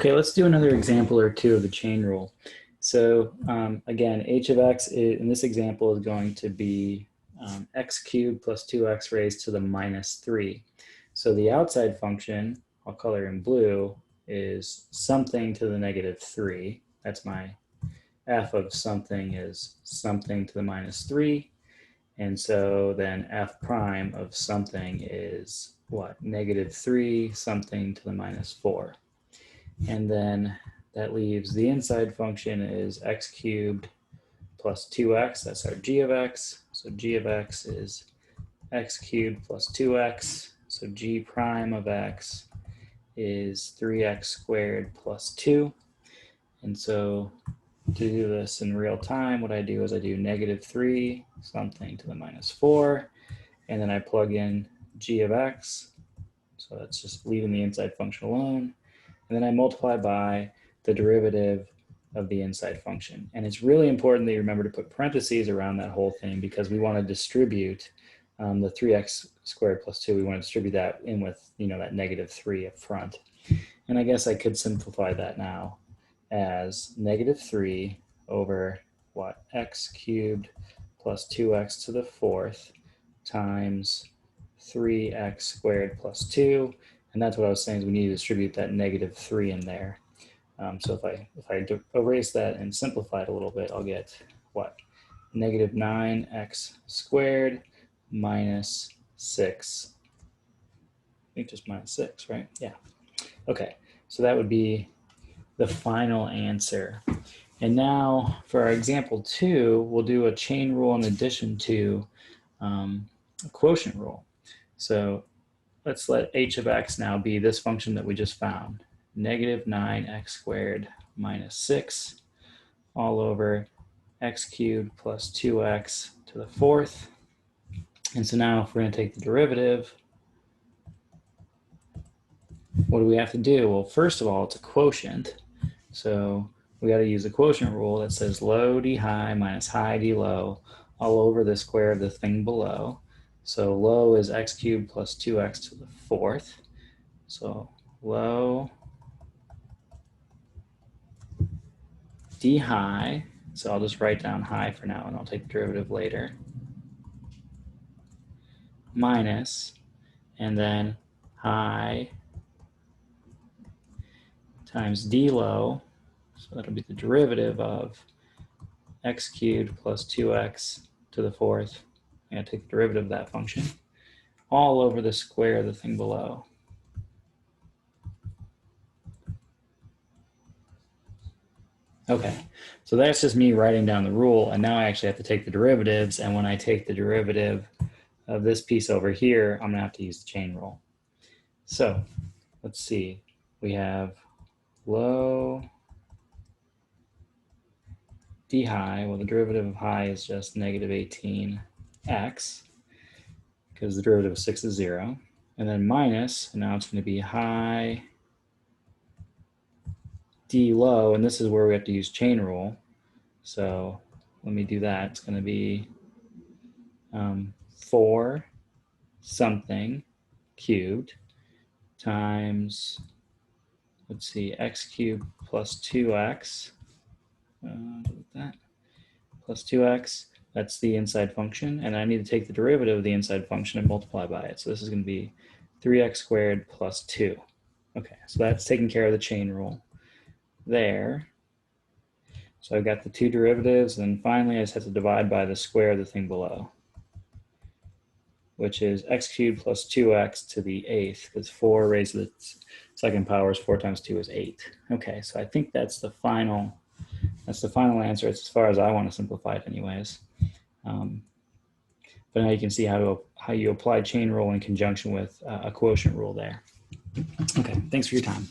Okay, let's do another example or two of the chain rule. So again, h of x in this example is going to be x cubed plus 2x raised to the minus 3. So the outside function, I'll color in blue, is something to the negative 3. That's my f of something is something to the minus 3. And so then f prime of something is what? Negative 3 something to the minus 4. And then that leaves the inside function is x cubed plus 2x. That's our g of x. So g of x is x cubed plus 2x. So g prime of x is 3x squared plus 2. And so to do this in real time, what I do is I do negative 3 something to the minus 4. And then I plug in g of x. So that's just leaving the inside function alone. And then I multiply by the derivative of the inside function. And it's really important that you remember to put parentheses around that whole thing because we want to distribute the 3x squared plus 2. We want to distribute that in with, that negative 3 up front. And I guess I could simplify that now as negative 3 over what? X cubed plus 2x to the 4th times 3x squared plus 2. And that's what I was saying is we need to distribute that negative 3 in there. So if I erase that and simplify it a little bit, I'll get what? Negative 9x squared minus 6. I think just minus 6, right? Yeah. Okay, so that would be the final answer. And now for our example 2, we'll do a chain rule in addition to a quotient rule. So let's let h of x now be this function that we just found. Negative 9x squared minus 6 all over x cubed plus 2x to the 4th. And so now if we're going to take the derivative, what do we have to do? Well, first of all, it's a quotient. So we got to use the quotient rule that says low d high minus high d low all over the square of the thing below. So low is x cubed plus 2x to the 4th. So low d high, so I'll just write down high for now and I'll take the derivative later, minus, and then high times d low, so that'll be the derivative of x cubed plus 2x to the 4th. I'm going to take the derivative of that function all over the square of the thing below. Okay, so that's just me writing down the rule, and now I actually have to take the derivatives, and when I take the derivative of this piece over here, I'm going to have to use the chain rule. So let's see, we have low d high, well the derivative of high is just negative 18x, because the derivative of 6 is 0, and then minus, and now it's going to be high d low, and this is where we have to use chain rule. So let me do that. It's going to be 4 something cubed times, let's see, x cubed plus 2x, plus 2x, that's the inside function, and I need to take the derivative of the inside function and multiply by it. So this is going to be 3x squared plus 2. Okay, so that's taking care of the chain rule there. So I've got the two derivatives, and finally I just have to divide by the square of the thing below, which is x cubed plus 2x to the 8th, because 4 raised to the second power is 4 times 2 is 8. Okay, so I think that's the final answer. It's as far as I want to simplify it anyways. But now you can see how you apply chain rule in conjunction with a quotient rule there. Okay, thanks for your time.